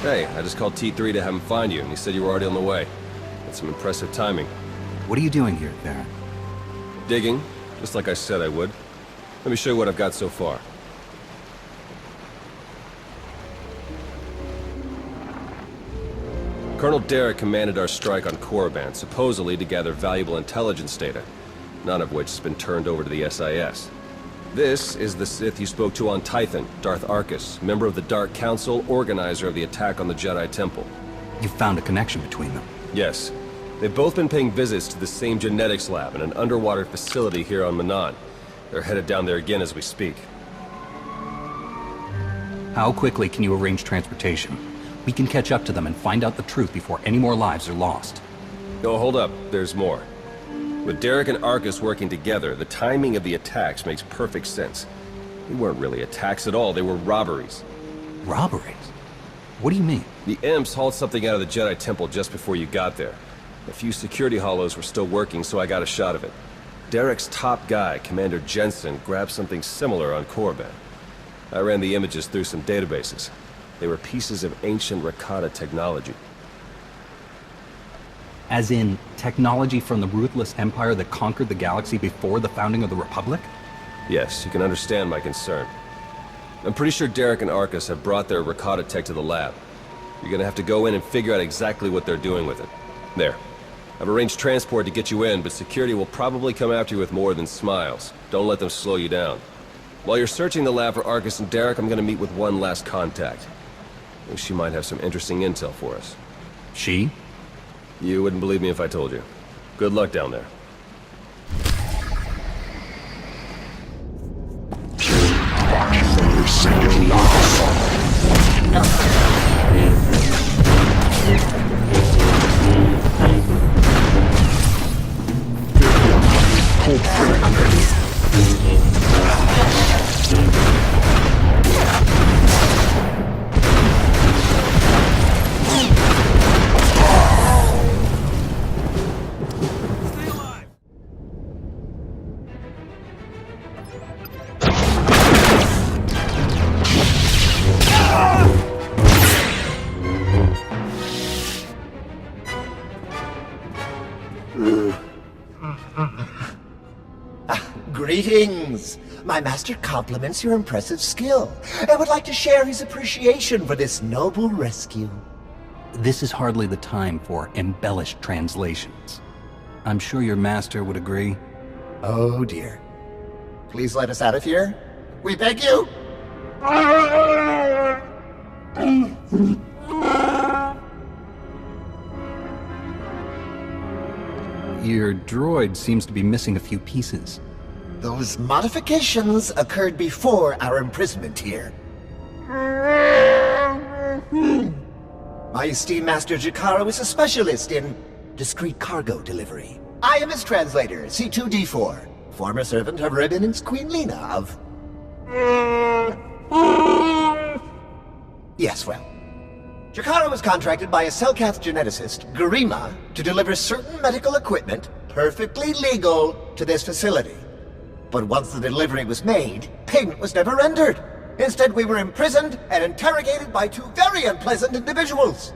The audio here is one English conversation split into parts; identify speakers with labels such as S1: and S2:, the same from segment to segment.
S1: Hey, I just called T3 to have him find you, and he said you were already on the way. That's some impressive timing.
S2: What are you doing here, Theron?
S1: Digging, just like I said I would. Let me show you what I've got so far. Colonel Derek commanded our strike on Korriban, supposedly to gather valuable intelligence data, none of which has been turned over to the SIS. This is the Sith you spoke to on Tython, Darth Arcus, member of the Dark Council, organizer of the attack on the Jedi Temple.
S2: You found a connection between them?
S1: Yes. They've both been paying visits to the same genetics lab in an underwater facility here on Manan. They're headed down there again as we speak.
S2: How quickly can you arrange transportation? We can catch up to them and find out the truth before any more lives are lost.
S1: Oh, hold up. There's more. With Derek and Arcus working together, the timing of the attacks makes perfect sense. They weren't really attacks at all, they were robberies.
S2: Robberies? What do you mean?
S1: The Imps hauled something out of the Jedi Temple just before you got there. A few security hollows were still working, so I got a shot of it. Derek's top guy, Commander Jensen, grabbed something similar on Korriban. I ran the images through some databases. They were pieces of ancient Rakata technology.
S2: As in, technology from the ruthless empire that conquered the galaxy before the founding of the Republic?
S1: Yes, you can understand my concern. I'm pretty sure Derek and Arcus have brought their Rakata tech to the lab. You're gonna have to go in and figure out exactly what they're doing with it. There. I've arranged transport to get you in, but security will probably come after you with more than smiles. Don't let them slow you down. While you're searching the lab for Arcus and Derek, I'm gonna meet with one last contact. I think she might have some interesting intel for us.
S2: She?
S1: You wouldn't believe me if I told you. Good luck down there.
S3: Greetings! My master compliments your impressive skill and would like to share his appreciation for this noble rescue.
S2: This is hardly the time for embellished translations. I'm sure your master would agree.
S3: Oh dear. Please let us out of here. We beg you!
S2: Your droid seems to be missing a few pieces.
S3: Those modifications occurred before our imprisonment here. My esteemed Master Jakaro is a specialist in discreet cargo delivery. I am his translator, C2D4, former servant of Revan and Queen Lena of... Yes, well. Jakaro was contracted by a Selkath geneticist, Garima, to deliver certain medical equipment, perfectly legal, to this facility. But once the delivery was made, payment was never rendered. Instead, we were imprisoned and interrogated by two very unpleasant individuals.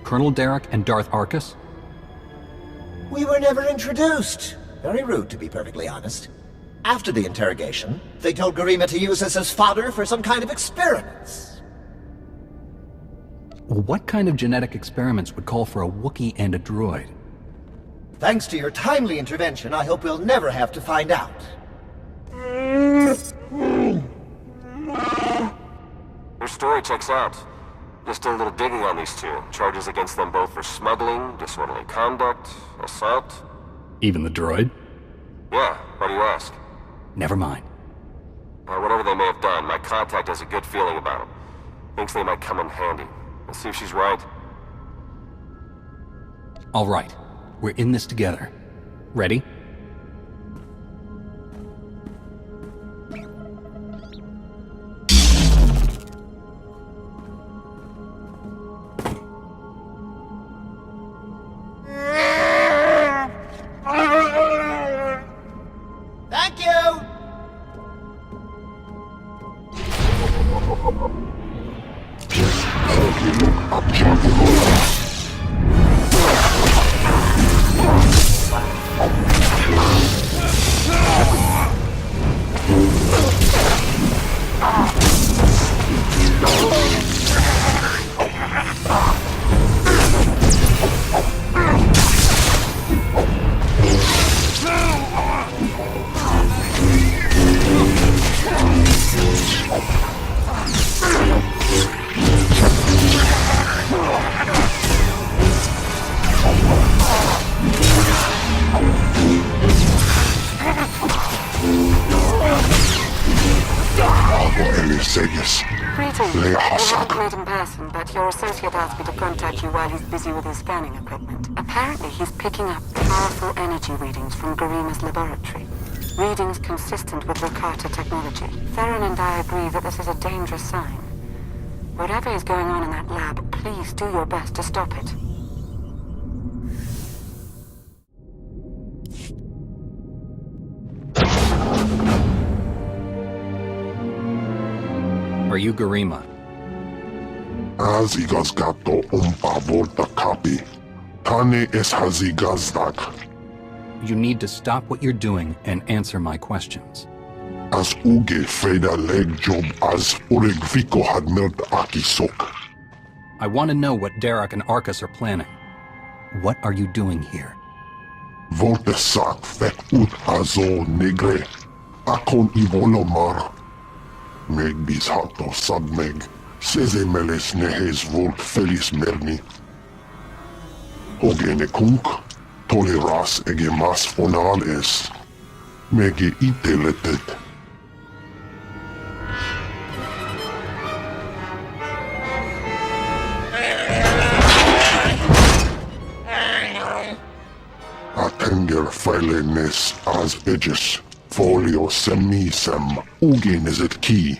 S2: Colonel Derek and Darth Arcus?
S3: We were never introduced. Very rude, to be perfectly honest. After the interrogation, they told Garima to use us as fodder for some kind of experiments.
S2: What kind of genetic experiments would call for a Wookiee and a droid?
S3: Thanks to your timely intervention, I hope we'll never have to find out.
S1: Your story checks out. Just did a little digging on these two. Charges against them both for smuggling, disorderly conduct, assault.
S2: Even the droid?
S1: Yeah, why do you ask?
S2: Never mind.
S1: Whatever they may have done, my contact has a good feeling about them. Thinks they might come in handy. Let's see if she's right.
S2: All right. We're in this together. Ready?
S3: Thank you!
S4: Greetings. We haven't met in person, but your associate asked me to contact you while he's busy with his scanning equipment. Apparently, he's picking up powerful energy readings from Garima's laboratory. Readings consistent with Rakata technology. Theron and I agree that this is a dangerous sign. Whatever is going on in that lab, please do your best to stop it.
S2: Are you Garima?
S5: Hazigazgato volta kapi. Tane es hazigazdak.
S2: You need to stop what you're doing and answer my questions.
S5: As uge freda leg job as uregviko had melt akisok.
S2: I want to know what Derek and Arcus are planning. What are you doing here?
S5: Volte sak fek ut azo negre. Akon ivolomar. Meg bis hato sadmeg. Seze meles nehes volt felis merni. Ogene kunk. Toleras ege mas fonal es. Mege iteletet. Atenger feilenes as edges. Folio semisem. Ugen is it key.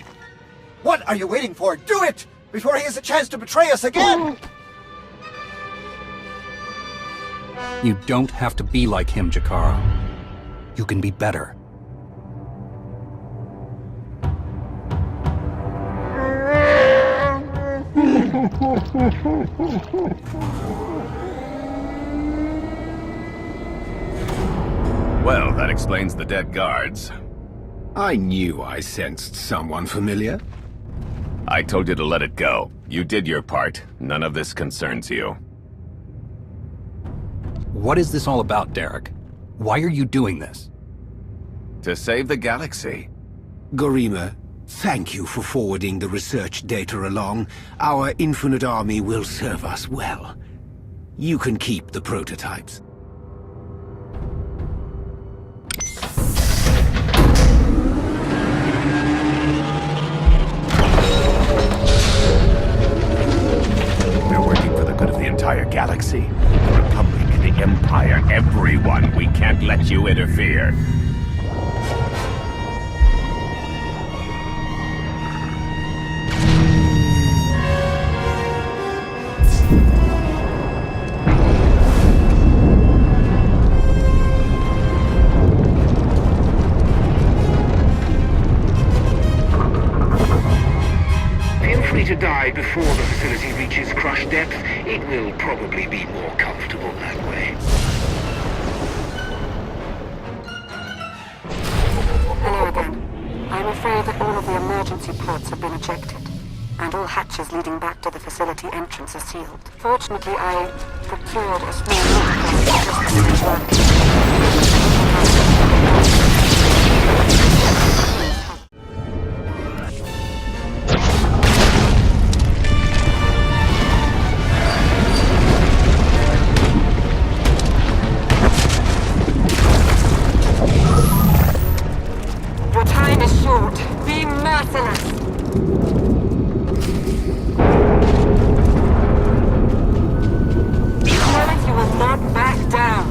S3: What are you waiting for? Do it! Before he has a chance to betray us again!
S2: You don't have to be like him, Jakara. You can be better.
S6: Well, that explains the dead guards. I knew I sensed someone familiar. I told you to let it go. You did your part. None of this concerns you.
S2: What is this all about, Derek? Why are you doing this?
S6: To save the galaxy.
S7: Garima, thank you for forwarding the research data along. Our infinite army will serve us well. You can keep the prototypes.
S6: We're working for the good of the entire galaxy. The Republic, the Empire, everyone. We can't let you interfere.
S7: To die before the facility reaches crush depth, it will probably be more comfortable that way.
S4: Hello again. I'm afraid that all of the emergency ports have been ejected, and all hatches leading back to the facility entrance are sealed. Fortunately, I procured a small Your time is short. Be merciless. Promise you will not back down.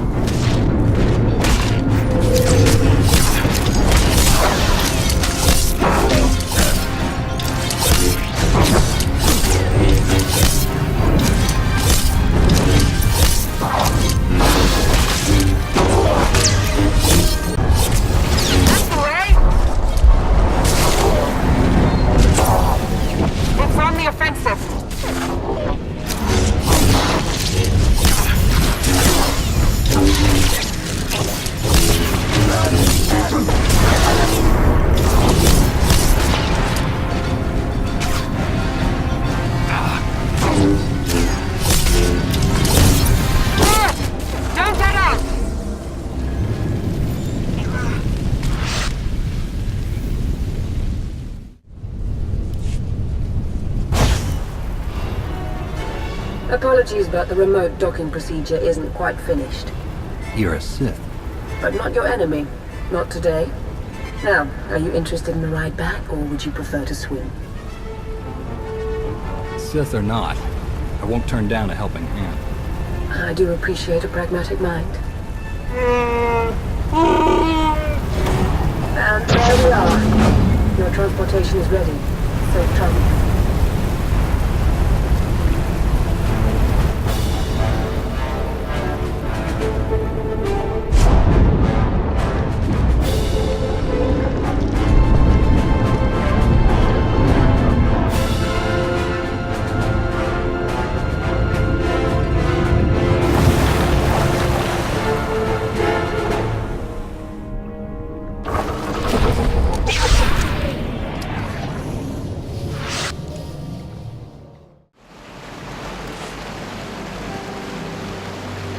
S8: Apologies, but the remote docking procedure isn't quite finished.
S2: You're a Sith.
S8: But not your enemy. Not today. Now, are you interested in a ride back, or would you prefer to swim?
S2: Sith or not, I won't turn down a helping hand.
S8: I do appreciate a pragmatic mind. And there we are. Your transportation is ready. Safe travel.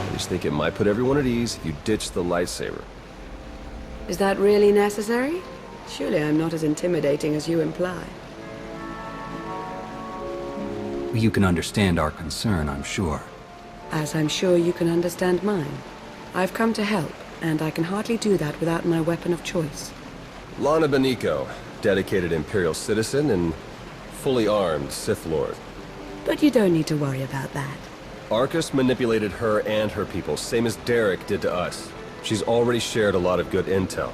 S1: I just think it might put everyone at ease if you ditch the lightsaber.
S8: Is that really necessary? Surely I'm not as intimidating as you imply.
S2: You can understand our concern, I'm sure.
S8: As I'm sure you can understand mine. I've come to help, and I can hardly do that without my weapon of choice.
S1: Lana Beniko, dedicated Imperial citizen and fully armed Sith Lord.
S8: But you don't need to worry about that.
S1: Arcus manipulated her and her people, same as Derek did to us. She's already shared a lot of good intel.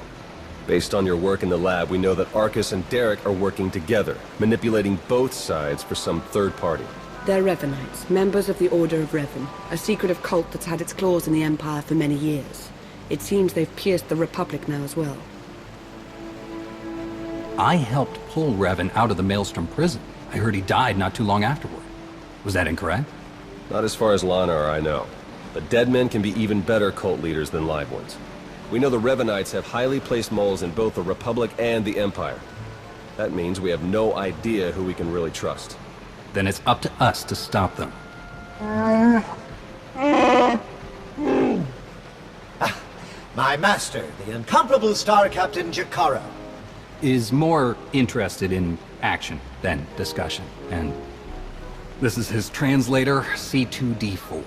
S1: Based on your work in the lab, we know that Arcus and Derek are working together, manipulating both sides for some third party.
S8: They're Revanites, members of the Order of Revan, a secretive cult that's had its claws in the Empire for many years. It seems they've pierced the Republic now as well.
S2: I helped pull Revan out of the Maelstrom prison. I heard he died not too long afterward. Was that incorrect?
S1: Not as far as Lana or I know. But dead men can be even better cult leaders than live ones. We know the Revanites have highly placed moles in both the Republic and the Empire. That means we have no idea who we can really trust.
S2: Then it's up to us to stop them.
S3: My master, the incomparable Star Captain Jakaro.
S2: Is more interested in action than discussion, and this is his translator, C2D4.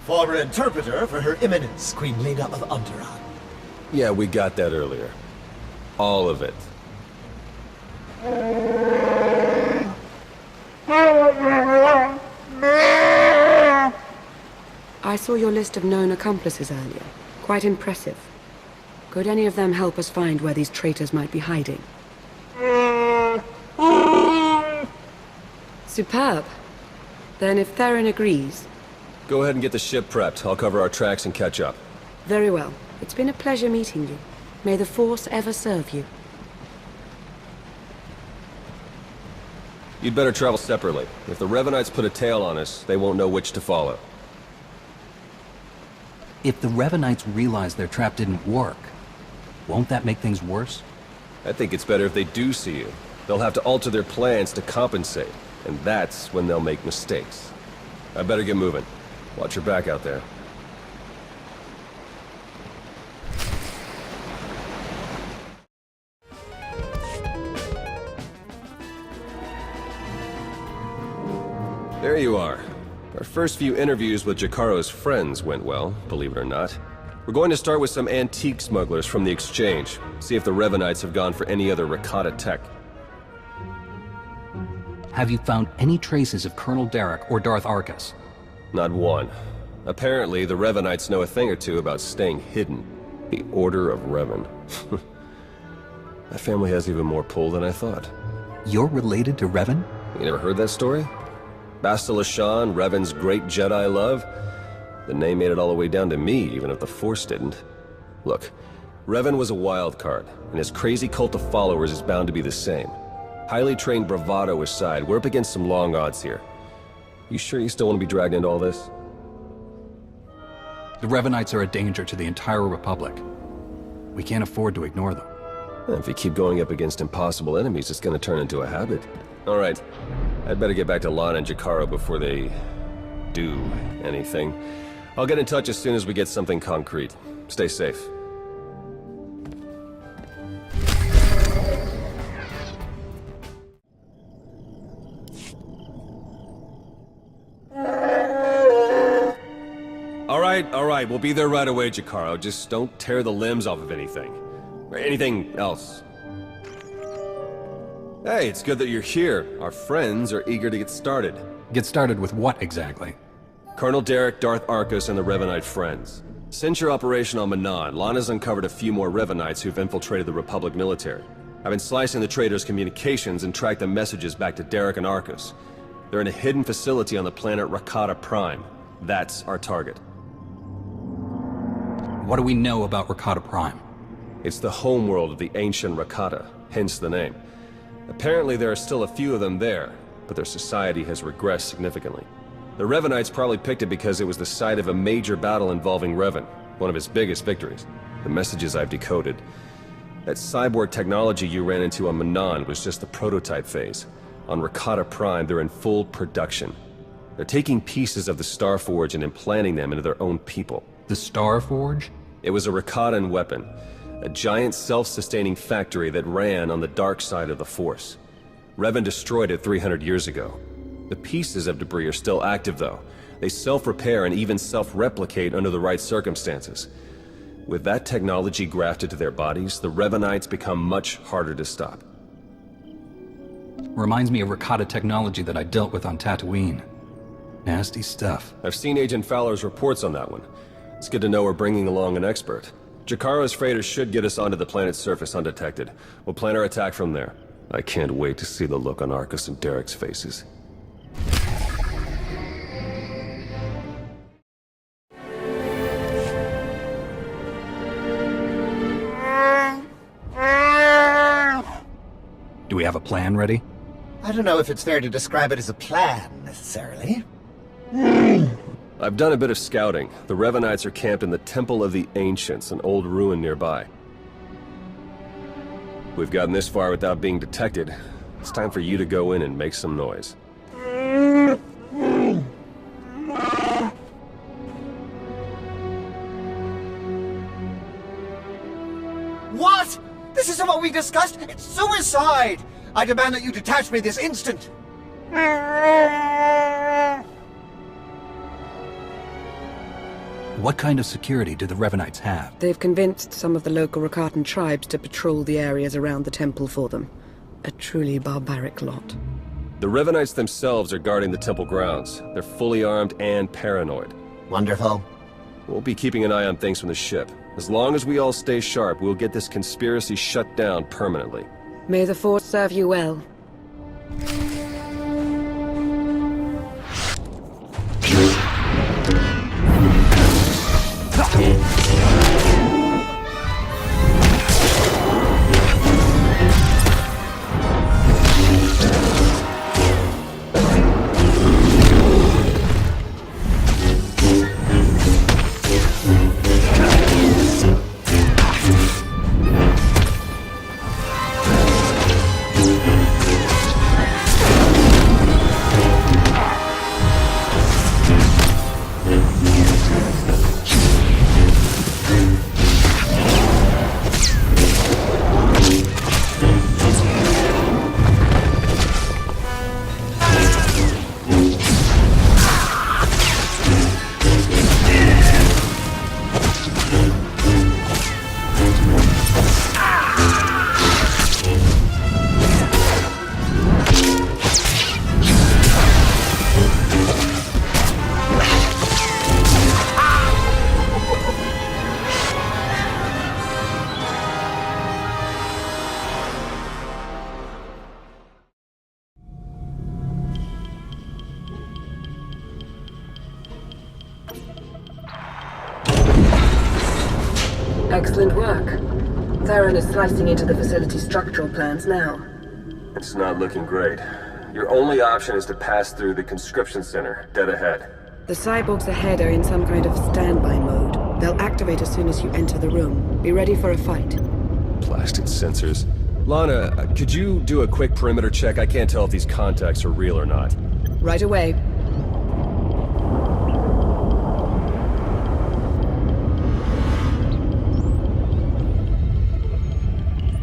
S3: Former interpreter for Her Eminence, Queen Leda of Onderon.
S1: Yeah, we got that earlier. All of it.
S8: I saw your list of known accomplices earlier. Quite impressive. Could any of them help us find where these traitors might be hiding? Superb. Then if Theron agrees...
S1: Go ahead and get the ship prepped. I'll cover our tracks and catch up.
S8: Very well. It's been a pleasure meeting you. May the Force ever serve you.
S1: You'd better travel separately. If the Revanites put a tail on us, they won't know which to follow.
S2: If the Revanites realize their trap didn't work, won't that make things worse?
S1: I think it's better if they do see you. They'll have to alter their plans to compensate, and that's when they'll make mistakes. I better get moving. Watch your back out there. There you are. Our first few interviews with Jakaro's friends went well, believe it or not. We're going to start with some antique smugglers from the exchange, see if the Revanites have gone for any other Rakata tech.
S2: Have you found any traces of Colonel Derek or Darth Arcus?
S1: Not one. Apparently, the Revanites know a thing or two about staying hidden. The Order of Revan. That family has even more pull than I thought.
S2: You're related to Revan?
S1: You never heard that story? Bastila Shan, Revan's great Jedi love? The name made it all the way down to me, even if the Force didn't. Look, Revan was a wild card, and his crazy cult of followers is bound to be the same. Highly trained bravado aside, we're up against some long odds here. You sure you still want to be dragged into all this?
S2: The Revanites are a danger to the entire Republic. We can't afford to ignore them.
S1: If you keep going up against impossible enemies, it's gonna turn into a habit. All right, I'd better get back to Lana and Jakaro before they do anything. I'll get in touch as soon as we get something concrete. Stay safe. Alright, we'll be there right away, Jacaro. Just don't tear the limbs off of anything. Or anything else. Hey, it's good that you're here. Our friends are eager to get started.
S2: Get started with what exactly?
S1: Colonel Derek, Darth Arcus, and the Revanite friends. Since your operation on Manan, Lana's uncovered a few more Revanites who've infiltrated the Republic military. I've been slicing the traitors' communications and tracked the messages back to Derek and Arcus. They're in a hidden facility on the planet Rakata Prime. That's our target.
S2: What do we know about Rakata Prime?
S1: It's the homeworld of the ancient Rakata, hence the name. Apparently there are still a few of them there, but their society has regressed significantly. The Revanites probably picked it because it was the site of a major battle involving Revan, one of his biggest victories. The messages I've decoded. That cyborg technology you ran into on Manan was just the prototype phase. On Rakata Prime, they're in full production. They're taking pieces of the Starforge and implanting them into their own people.
S2: The Starforge?
S1: It was a Rakatan weapon. A giant self-sustaining factory that ran on the dark side of the Force. Revan destroyed it 300 years ago. The pieces of debris are still active, though. They self-repair and even self-replicate under the right circumstances. With that technology grafted to their bodies, the Revanites become much harder to stop.
S2: Reminds me of Rakata technology that I dealt with on Tatooine. Nasty stuff.
S1: I've seen Agent Fowler's reports on that one. It's good to know we're bringing along an expert. Jakaro's freighters should get us onto the planet's surface undetected. We'll plan our attack from there. I can't wait to see the look on Arcus and Derek's faces.
S2: Do we have a plan ready?
S3: I don't know if it's fair to describe it as a plan, necessarily.
S1: I've done a bit of scouting. The Revanites are camped in the Temple of the Ancients, an old ruin nearby. We've gotten this far without being detected. It's time for you to go in and make some noise.
S3: What? This isn't what we discussed? It's suicide! I demand that you detach me this instant!
S2: What kind of security do the Revanites have?
S8: They've convinced some of the local Rakatan tribes to patrol the areas around the temple for them. A truly barbaric lot.
S1: The Revanites themselves are guarding the temple grounds. They're fully armed and paranoid.
S3: Wonderful.
S1: We'll be keeping an eye on things from the ship. As long as we all stay sharp, we'll get this conspiracy shut down permanently.
S8: May the Force serve you well. Excellent work. Theron is slicing into the facility's structural plans now.
S1: It's not looking great. Your only option is to pass through the conscription center, dead ahead.
S8: The cyborgs ahead are in some kind of standby mode. They'll activate as soon as you enter the room. Be ready for a fight.
S1: Blasted sensors. Lana, could you do a quick perimeter check? I can't tell if these contacts are real or not.
S8: Right away.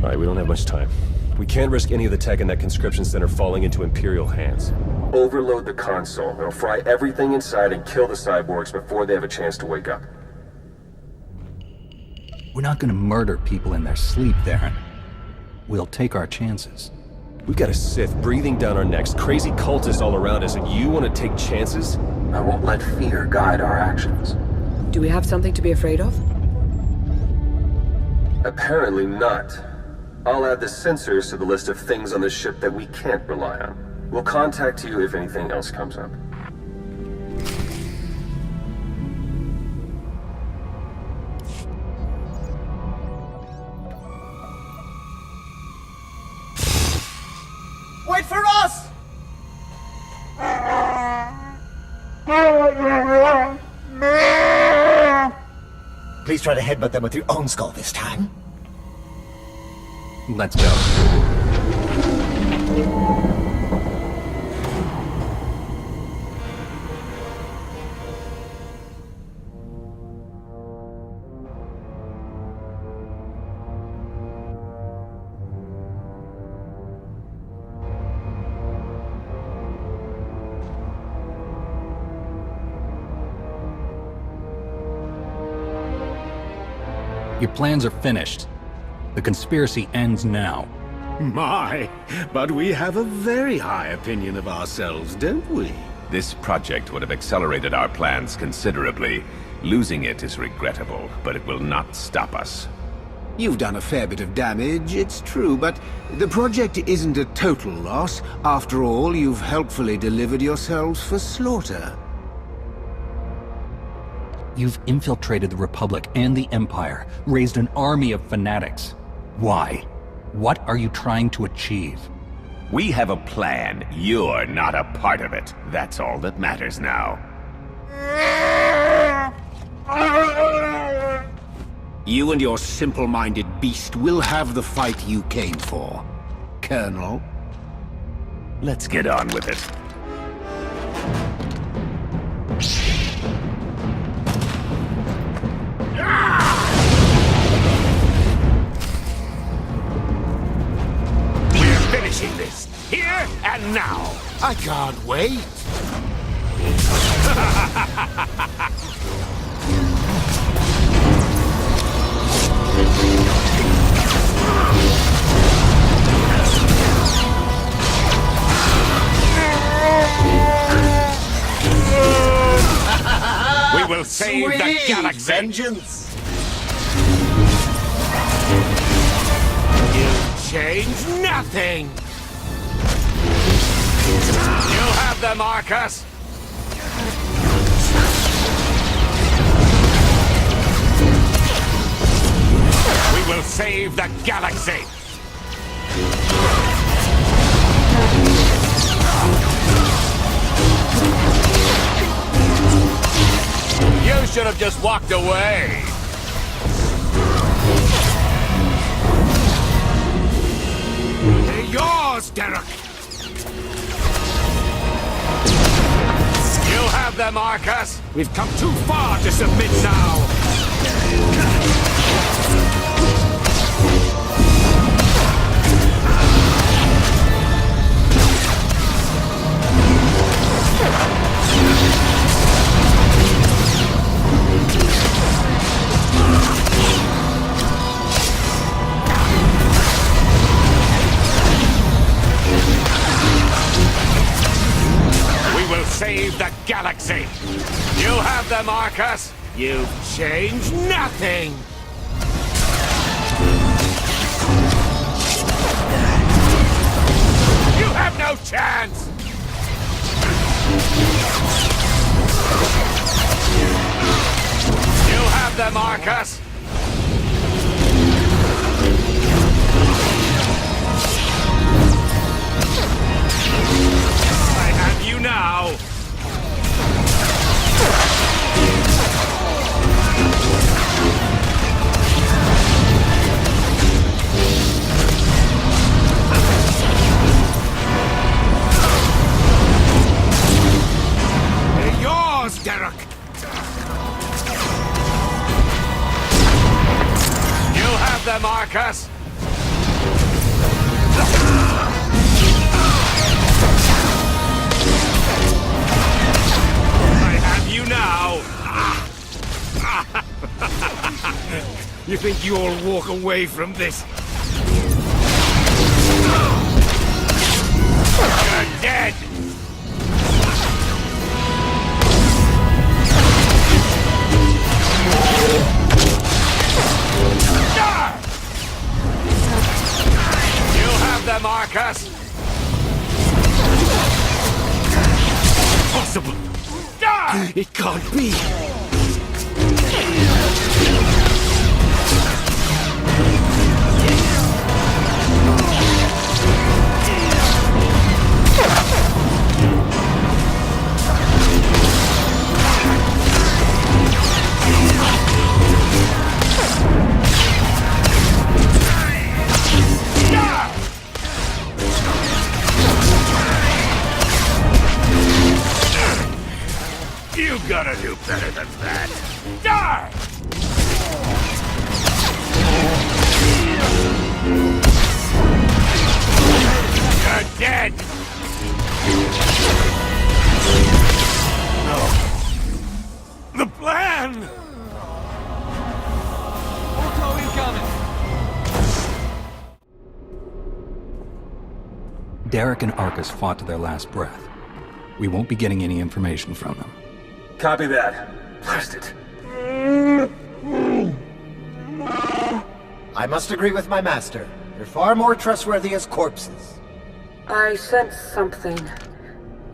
S1: Alright, we don't have much time. We can't risk any of the tech in that conscription center falling into Imperial hands. Overload the console. It'll fry everything inside and kill the cyborgs before they have a chance to wake up.
S2: We're not gonna murder people in their sleep, Theron. We'll take our chances.
S1: We've got a Sith breathing down our necks, crazy cultists all around us, and you want to take chances? I won't let fear guide our actions.
S8: Do we have something to be afraid of?
S1: Apparently not. I'll add the sensors to the list of things on the ship that we can't rely on. We'll contact you if anything else comes up.
S3: Wait for us! Please try to headbutt them with your own skull this time.
S2: Let's go. Your plans are finished. The conspiracy ends now.
S7: My, but we have a very high opinion of ourselves, don't we?
S6: This project would have accelerated our plans considerably. Losing it is regrettable, but it will not stop us.
S7: You've done a fair bit of damage, it's true, but the project isn't a total loss. After all, you've helpfully delivered yourselves for slaughter.
S2: You've infiltrated the Republic and the Empire, raised an army of fanatics. Why? What are you trying to achieve?
S6: We have a plan. You're not a part of it. That's all that matters now.
S7: You and your simple-minded beast will have the fight you came for, Colonel.
S6: Let's get on with it. We're finishing this, here and now.
S7: I can't wait.
S6: We will save the galaxy.
S3: Vengeance!
S6: Change nothing! You have them, Marcus! We will save the galaxy! You should have just walked away!
S7: They're yours, Derek!
S6: You have them, Marcus!
S7: We've come too far to submit now!
S6: Save the galaxy! You have them, Marcus! You've changed nothing! You have no chance! You have them, Marcus! I have you now!
S7: They're yours, Derek!
S6: You have them, Marcus!
S7: You think you'll walk away from this? You're dead! You'll have them, Arcus! Impossible! Die! It can't be! You gotta do better than that. Die! You're dead! No. The plan! Auto incoming!
S2: Derek and Arcus fought to their last breath. We won't be getting any information from them.
S1: Copy that. Blast it.
S3: I must agree with my master. You're far more trustworthy as corpses.
S8: I sense something.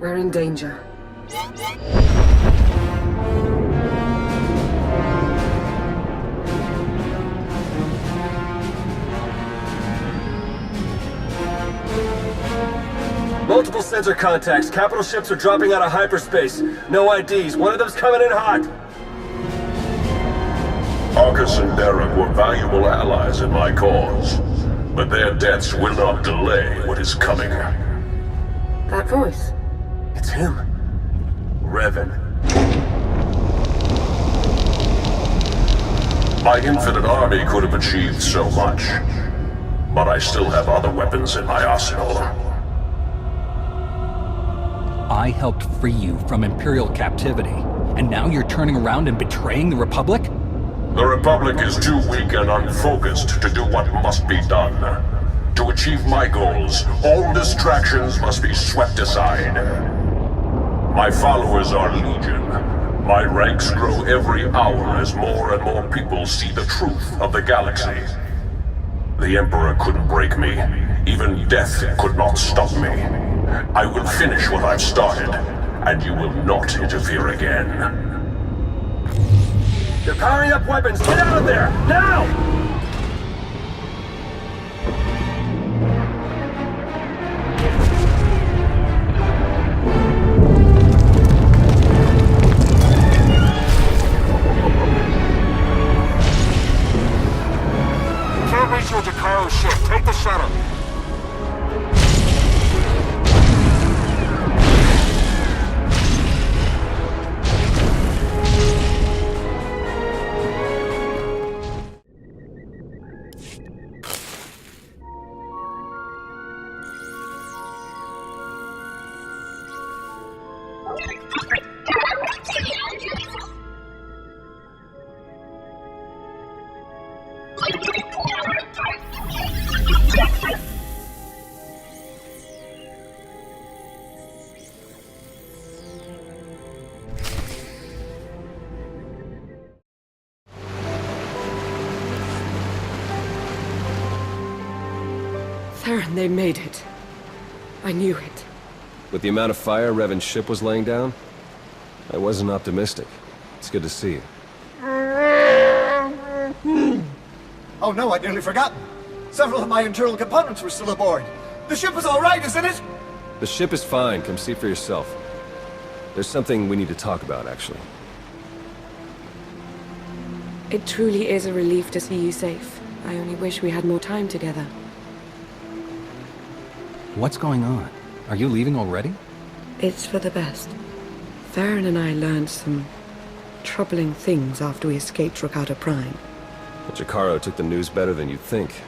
S8: We're in danger.
S1: Multiple sensor contacts. Capital ships are dropping out of hyperspace. No IDs. One of them's coming in hot.
S5: Arcus and Derek were valuable allies in my cause, but their deaths will not delay what is coming.
S8: That voice.
S1: It's him. Revan.
S5: My infinite army could have achieved so much, but I still have other weapons in my arsenal.
S2: I helped free you from Imperial captivity, and now you're turning around and betraying the Republic?
S5: The Republic is too weak and unfocused to do what must be done. To achieve my goals, all distractions must be swept aside. My followers are legion. My ranks grow every hour as more and more people see the truth of the galaxy. The Emperor couldn't break me. Even death could not stop me. I will finish what I've started, and you will not interfere again.
S1: They're powering up weapons. Get out of there! Now!
S5: Can't reach your Jakaro ship. Take the shuttle.
S8: Theron, they made it. I knew it.
S1: With the amount of fire Revan's ship was laying down, I wasn't optimistic. It's good to see you.
S3: Oh no, I'd nearly forgotten. Several of my internal components were still aboard. The ship is all right, isn't it?
S1: The ship is fine. Come see for yourself. There's something we need to talk about, actually.
S8: It truly is a relief to see you safe. I only wish we had more time together.
S2: What's going on? Are you leaving already?
S8: It's for the best. Theron and I learned some troubling things after we escaped Rakata Prime.
S1: But Jakaro took the news better than you'd think.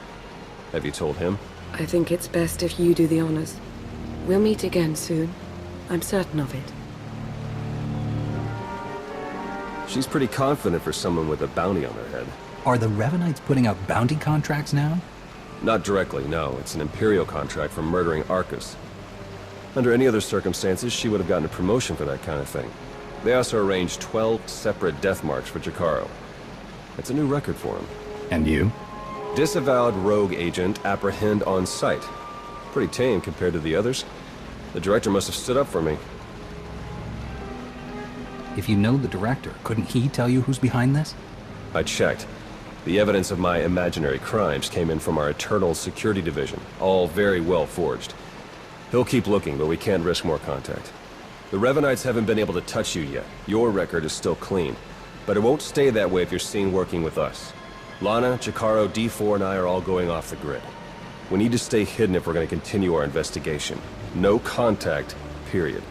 S1: Have you told him?
S8: I think it's best if you do the honors. We'll meet again soon. I'm certain of it.
S1: She's pretty confident for someone with a bounty on her head.
S2: Are the Revanites putting out bounty contracts now?
S1: Not directly, no. It's an Imperial contract for murdering Arcus. Under any other circumstances, she would have gotten a promotion for that kind of thing. They also arranged 12 separate death marks for Jakaro. It's a new record for him.
S2: And you?
S1: Disavowed rogue agent apprehend on sight. Pretty tame compared to the others. The director must have stood up for me.
S2: If you know the director, couldn't he tell you who's behind this?
S1: I checked. The evidence of my imaginary crimes came in from our Eternal Security Division, all very well forged. He'll keep looking, but we can't risk more contact. The Revanites haven't been able to touch you yet. Your record is still clean. But it won't stay that way if you're seen working with us. Lana, Jakaro, D4, and I are all going off the grid. We need to stay hidden if we're going to continue our investigation. No contact, period.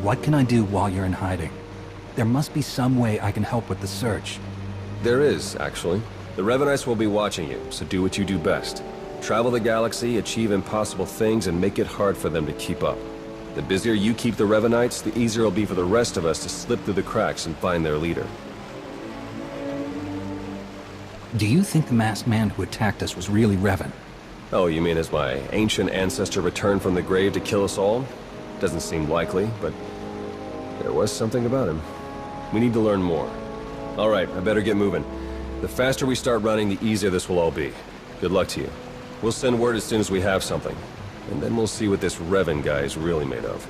S2: What can I do while you're in hiding? There must be some way I can help with the search.
S1: There is, actually. The Revanites will be watching you, so do what you do best. Travel the galaxy, achieve impossible things, and make it hard for them to keep up. The busier you keep the Revanites, the easier it'll be for the rest of us to slip through the cracks and find their leader.
S2: Do you think the masked man who attacked us was really Revan?
S1: Oh, you mean as my ancient ancestor returned from the grave to kill us all? Doesn't seem likely, but there was something about him. We need to learn more. All right, I better get moving. The faster we start running, the easier this will all be. Good luck to you. We'll send word as soon as we have something. And then we'll see what this Revan guy is really made of.